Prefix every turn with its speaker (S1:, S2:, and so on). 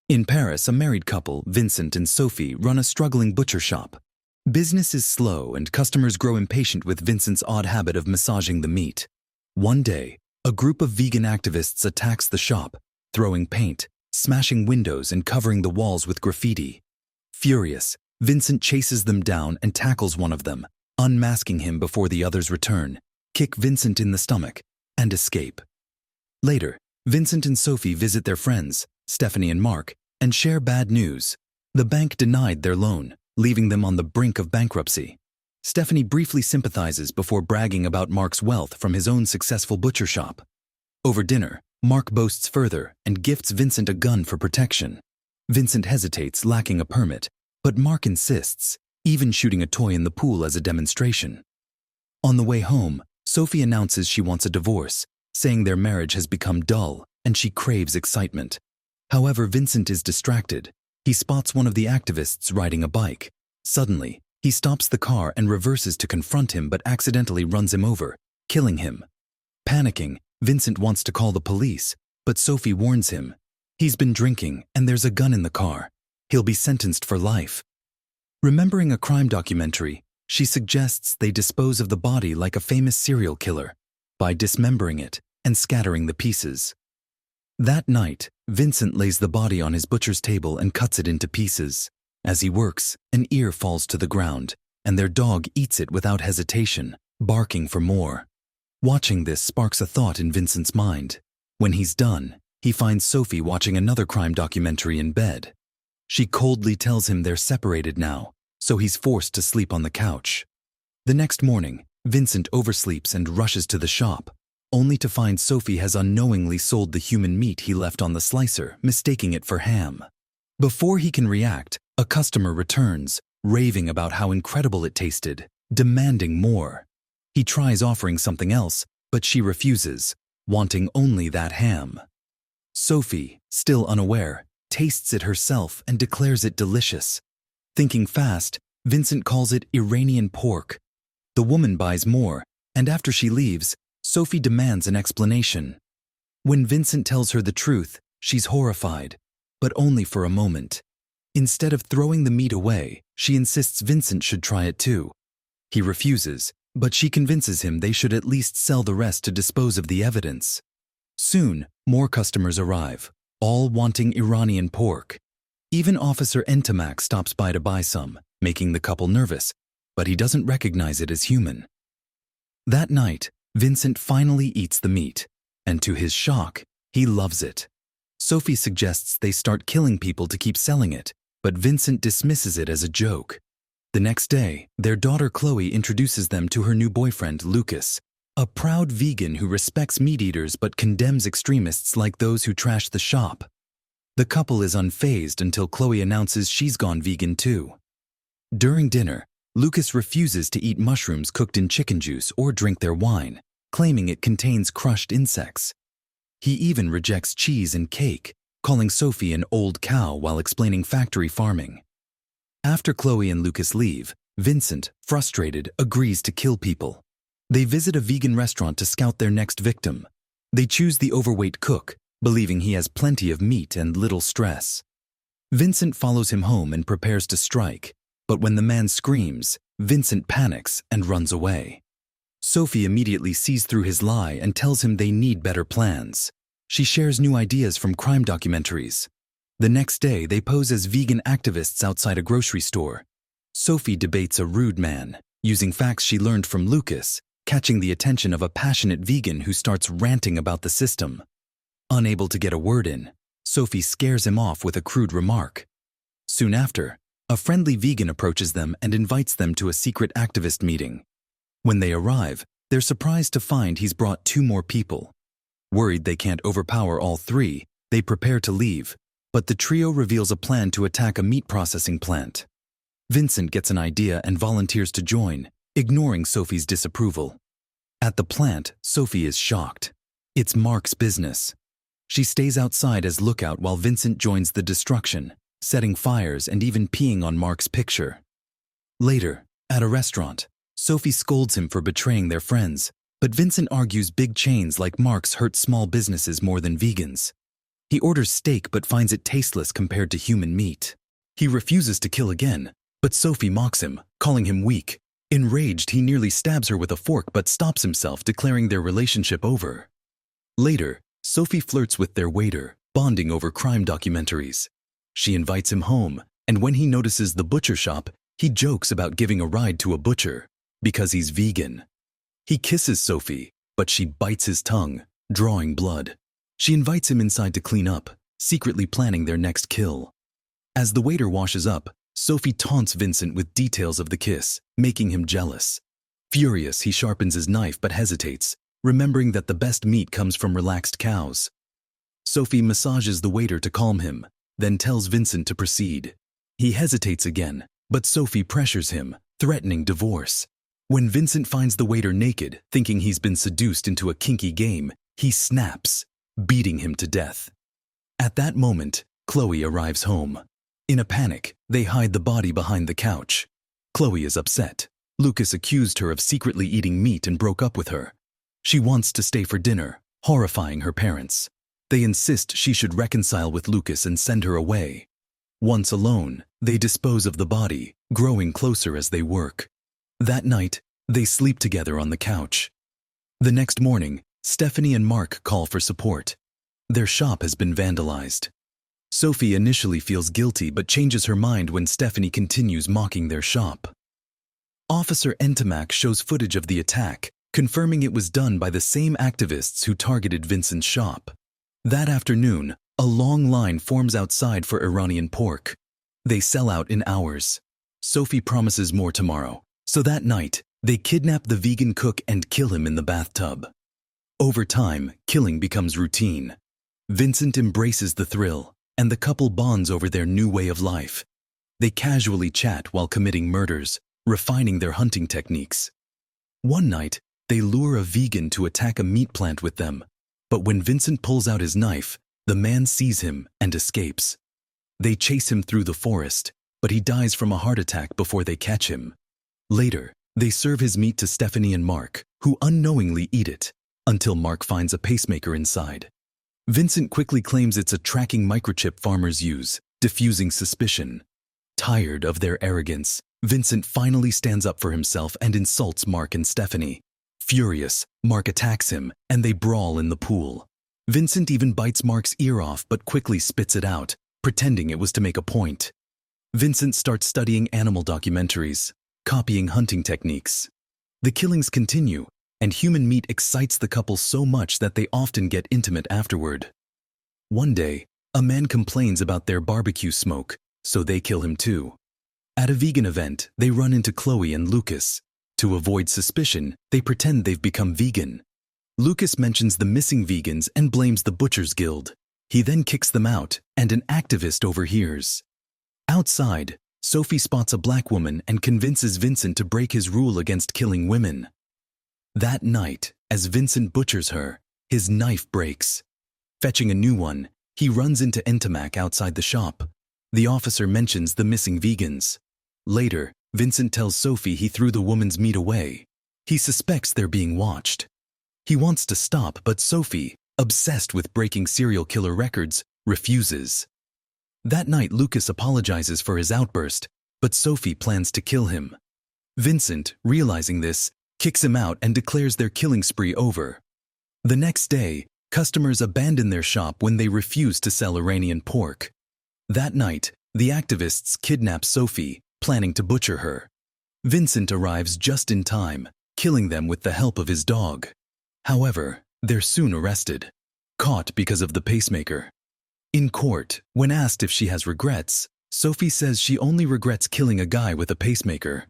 S1: In Paris, a married couple, Vincent and Sophie, run a struggling butcher shop. Business is slow and customers grow impatient with Vincent's odd habit of massaging the meat. One day, a group of vegan activists attacks the shop, throwing paint, smashing windows and covering the walls with graffiti. Furious, Vincent chases them down and tackles one of them, unmasking him before the others return, kick Vincent in the stomach, and escape. Later, Vincent and Sophie visit their friends, Stephanie and Mark, and share bad news. The bank denied their loan, leaving them on the brink of bankruptcy. Stephanie briefly sympathizes before bragging about Mark's wealth from his own successful butcher shop. Over dinner, Mark boasts further and gifts Vincent a gun for protection. Vincent hesitates, lacking a permit, but Mark insists, even shooting a toy in the pool as a demonstration. On the way home, Sophie announces she wants a divorce, saying their marriage has become dull and she craves excitement. However, Vincent is distracted. He spots one of the activists riding a bike. Suddenly, he stops the car and reverses to confront him but accidentally runs him over, killing him. Panicking, Vincent wants to call the police, but Sophie warns him. He's been drinking and there's a gun in the car. He'll be sentenced for life. Remembering a crime documentary, she suggests they dispose of the body like a famous serial killer, by dismembering it and scattering the pieces. That night, Vincent lays the body on his butcher's table and cuts it into pieces. As he works, an ear falls to the ground, and their dog eats it without hesitation, barking for more. Watching this sparks a thought in Vincent's mind. When he's done, he finds Sophie watching another crime documentary in bed. She coldly tells him they're separated now, so he's forced to sleep on the couch. The next morning, Vincent oversleeps and rushes to the shop, only to find Sophie has unknowingly sold the human meat he left on the slicer, mistaking it for ham. Before he can react, a customer returns, raving about how incredible it tasted, demanding more. He tries offering something else, but she refuses, wanting only that ham. Sophie, still unaware, tastes it herself and declares it delicious. Thinking fast, Vincent calls it Iranian pork. The woman buys more, and after she leaves, Sophie demands an explanation. When Vincent tells her the truth, she's horrified, but only for a moment. Instead of throwing the meat away, she insists Vincent should try it too. He refuses, but she convinces him they should at least sell the rest to dispose of the evidence. Soon, more customers arrive, all wanting Iranian pork. Even Officer Entomac stops by to buy some, making the couple nervous, but he doesn't recognize it as human. That night, Vincent finally eats the meat, and to his shock, he loves it. Sophie suggests they start killing people to keep selling it, but Vincent dismisses it as a joke. The next day, their daughter Chloe introduces them to her new boyfriend, Lucas, a proud vegan who respects meat-eaters but condemns extremists like those who trash the shop. The couple is unfazed until Chloe announces she's gone vegan too. During dinner, Lucas refuses to eat mushrooms cooked in chicken juice or drink their wine, claiming it contains crushed insects. He even rejects cheese and cake, calling Sophie an old cow while explaining factory farming. After Chloe and Lucas leave, Vincent, frustrated, agrees to kill people. They visit a vegan restaurant to scout their next victim. They choose the overweight cook, believing he has plenty of meat and little stress. Vincent follows him home and prepares to strike, but when the man screams, Vincent panics and runs away. Sophie immediately sees through his lie and tells him they need better plans. She shares new ideas from crime documentaries. The next day, they pose as vegan activists outside a grocery store. Sophie debates a rude man, using facts she learned from Lucas, catching the attention of a passionate vegan who starts ranting about the system. Unable to get a word in, Sophie scares him off with a crude remark. Soon after, a friendly vegan approaches them and invites them to a secret activist meeting. When they arrive, they're surprised to find he's brought 2 more people. Worried they can't overpower all 3, they prepare to leave, but the trio reveals a plan to attack a meat processing plant. Vincent gets an idea and volunteers to join, ignoring Sophie's disapproval. At the plant, Sophie is shocked. It's Mark's business. She stays outside as lookout while Vincent joins the destruction, setting fires and even peeing on Mark's picture. Later, at a restaurant, Sophie scolds him for betraying their friends, but Vincent argues big chains like Mark's hurt small businesses more than vegans. He orders steak but finds it tasteless compared to human meat. He refuses to kill again, but Sophie mocks him, calling him weak. Enraged, he nearly stabs her with a fork but stops himself, declaring their relationship over. Later, Sophie flirts with their waiter, bonding over crime documentaries. She invites him home, and when he notices the butcher shop, he jokes about giving a ride to a butcher, because he's vegan. He kisses Sophie, but she bites his tongue, drawing blood. She invites him inside to clean up, secretly planning their next kill. As the waiter washes up, Sophie taunts Vincent with details of the kiss, making him jealous. Furious, he sharpens his knife but hesitates, remembering that the best meat comes from relaxed cows. Sophie massages the waiter to calm him, then tells Vincent to proceed. He hesitates again, but Sophie pressures him, threatening divorce. When Vincent finds the waiter naked, thinking he's been seduced into a kinky game, he snaps, beating him to death. At that moment, Chloe arrives home. In a panic, they hide the body behind the couch. Chloe is upset. Lucas accused her of secretly eating meat and broke up with her. She wants to stay for dinner, horrifying her parents. They insist she should reconcile with Lucas and send her away. Once alone, they dispose of the body, growing closer as they work. That night, they sleep together on the couch. The next morning, Stephanie and Mark call for support. Their shop has been vandalized. Sophie initially feels guilty but changes her mind when Stephanie continues mocking their shop. Officer Entomac shows footage of the attack, confirming it was done by the same activists who targeted Vincent's shop. That afternoon, a long line forms outside for Iranian pork. They sell out in hours. Sophie promises more tomorrow, so that night, they kidnap the vegan cook and kill him in the bathtub. Over time, killing becomes routine. Vincent embraces the thrill, and the couple bonds over their new way of life. They casually chat while committing murders, refining their hunting techniques. One night, they lure a vegan to attack a meat plant with them, but when Vincent pulls out his knife, the man sees him and escapes. They chase him through the forest, but he dies from a heart attack before they catch him. Later, they serve his meat to Stephanie and Mark, who unknowingly eat it, until Mark finds a pacemaker inside. Vincent quickly claims it's a tracking microchip farmers use, diffusing suspicion. Tired of their arrogance, Vincent finally stands up for himself and insults Mark and Stephanie. Furious, Mark attacks him, and they brawl in the pool. Vincent even bites Mark's ear off but quickly spits it out, pretending it was to make a point. Vincent starts studying animal documentaries, copying hunting techniques. The killings continue, and human meat excites the couple so much that they often get intimate afterward. One day, a man complains about their barbecue smoke, so they kill him too. At a vegan event, they run into Chloe and Lucas. To avoid suspicion, they pretend they've become vegan. Lucas mentions the missing vegans and blames the Butchers Guild. He then kicks them out, and an activist overhears. Outside, Sophie spots a black woman and convinces Vincent to break his rule against killing women. That night, as Vincent butchers her, his knife breaks. Fetching a new one, he runs into Entomac outside the shop. The officer mentions the missing vegans. Later, Vincent tells Sophie he threw the woman's meat away. He suspects they're being watched. He wants to stop, but Sophie, obsessed with breaking serial killer records, refuses. That night, Lucas apologizes for his outburst, but Sophie plans to kill him. Vincent, realizing this, kicks him out and declares their killing spree over. The next day, customers abandon their shop when they refuse to sell Iranian pork. That night, the activists kidnap Sophie, planning to butcher her. Vincent arrives just in time, killing them with the help of his dog. However, they're soon arrested, caught because of the pacemaker. In court, when asked if she has regrets, Sophie says she only regrets killing a guy with a pacemaker.